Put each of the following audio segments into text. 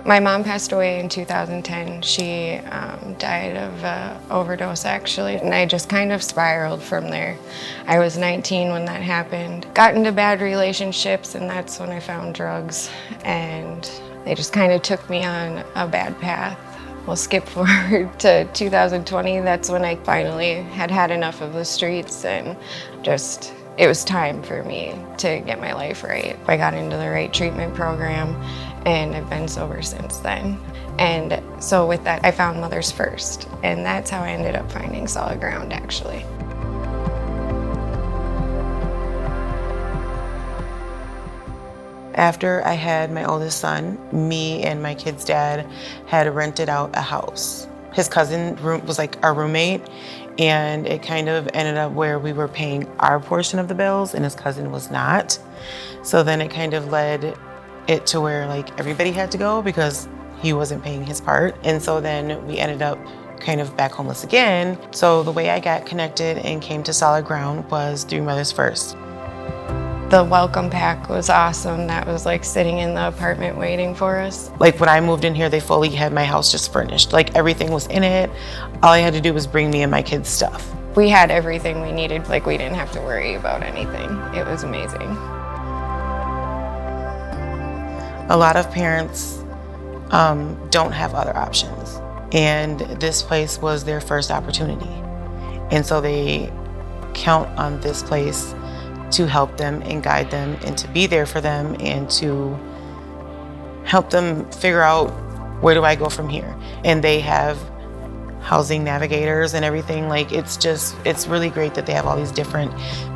My mom passed away in 2010. She died of overdose, actually, and I just kind of spiraled from there. I was 19 when that happened. Got into bad relationships, and that's when I found drugs, and they just kind of took me on a bad path. We'll skip forward to 2020. That's when I finally had enough of the streets, and just it was time for me to get my life right. I got into the right treatment program, and I've been sober since then. And so with that, I found Mothers First, and that's how I ended up finding solid ground, actually. After I had my oldest son, me and my kid's dad had rented out a house. His cousin was like our roommate, and it kind of ended up where we were paying our portion of the bills and his cousin was not. So then it kind of led it to where like everybody had to go because he wasn't paying his part. And so then we ended up kind of back homeless again. So the way I got connected and came to solid ground was through Mothers First. The welcome pack was awesome. That was like sitting in the apartment waiting for us. Like when I moved in here, they fully had my house just furnished. Like everything was in it. All I had to do was bring me and my kids stuff. We had everything we needed. Like we didn't have to worry about anything. It was amazing. A lot of parents don't have other options. And this place was their first opportunity. And so they count on this place to help them and guide them and to be there for them and to help them figure out where do I go from here. And they have housing navigators and everything. Like it's really great that they have all these different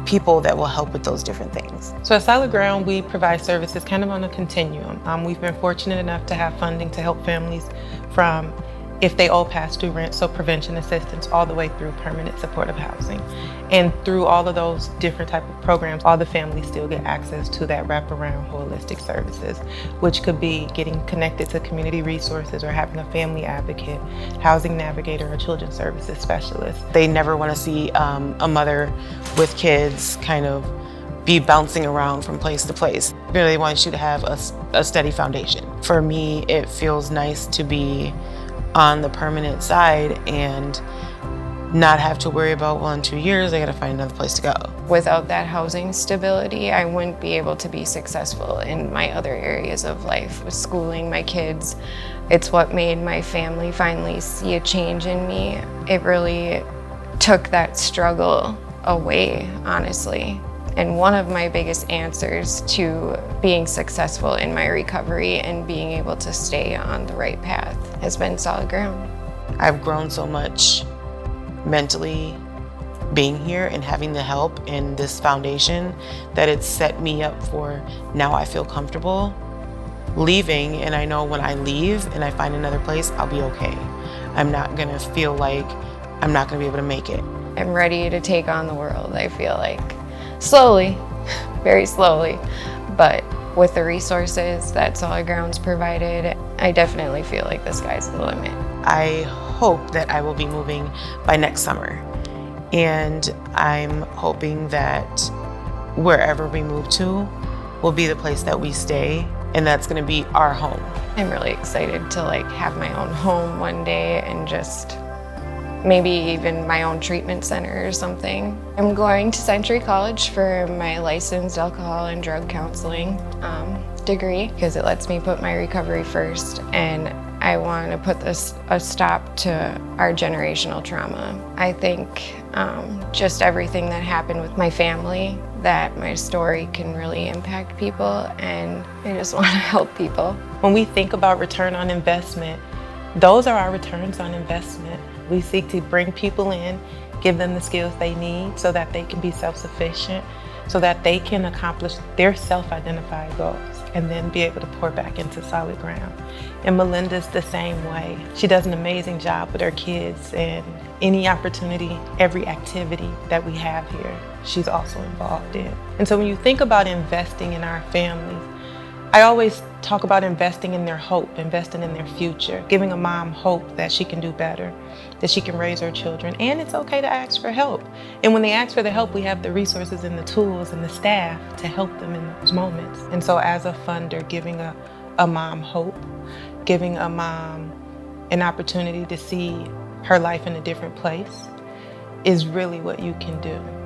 people that will help with those different things. So at Solid Ground, we provide services kind of on a continuum. We've been fortunate enough to have funding to help families from if they owe past due rent, so prevention assistance, all the way through permanent supportive housing. And through all of those different type of programs, all the families still get access to that wraparound holistic services, which could be getting connected to community resources or having a family advocate, housing navigator, or children's services specialist. They never want to see a mother with kids kind of be bouncing around from place to place. They want you to have a steady foundation. For me, it feels nice to be on the permanent side and not have to worry about, well, in 2 years, I gotta find another place to go. Without that housing stability, I wouldn't be able to be successful in my other areas of life, with schooling my kids. It's what made my family finally see a change in me. It really took that struggle away, honestly. And one of my biggest answers to being successful in my recovery and being able to stay on the right path has been solid ground. I've grown so much mentally being here and having the help and this foundation that it's set me up for now I feel comfortable leaving, and I know when I leave and I find another place, I'll be okay. I'm not gonna feel like I'm not gonna be able to make it. I'm ready to take on the world, I feel like. Slowly, very slowly, but with the resources that Solid Ground's provided, I definitely feel like the sky's the limit. I hope that I will be moving by next summer, and I'm hoping that wherever we move to will be the place that we stay, and that's gonna be our home. I'm really excited to like have my own home one day and just maybe even my own treatment center or something. I'm going to Century College for my licensed alcohol and drug counseling degree because it lets me put my recovery first, and I want to put a stop to our generational trauma. I think just everything that happened with my family, that my story can really impact people, and I just want to help people. When we think about return on investment, those are our returns on investment. We seek to bring people in, give them the skills they need so that they can be self-sufficient, so that they can accomplish their self-identified goals and then be able to pour back into solid ground. And Melinda's the same way. She does an amazing job with her kids, and any opportunity, every activity that we have here, she's also involved in. And so when you think about investing in our families, I always talk about investing in their hope, investing in their future, giving a mom hope that she can do better, that she can raise her children, and it's okay to ask for help. And when they ask for the help, we have the resources and the tools and the staff to help them in those moments. And so as a funder, giving a mom hope Giving a mom an opportunity to see her life in a different place is really what you can do.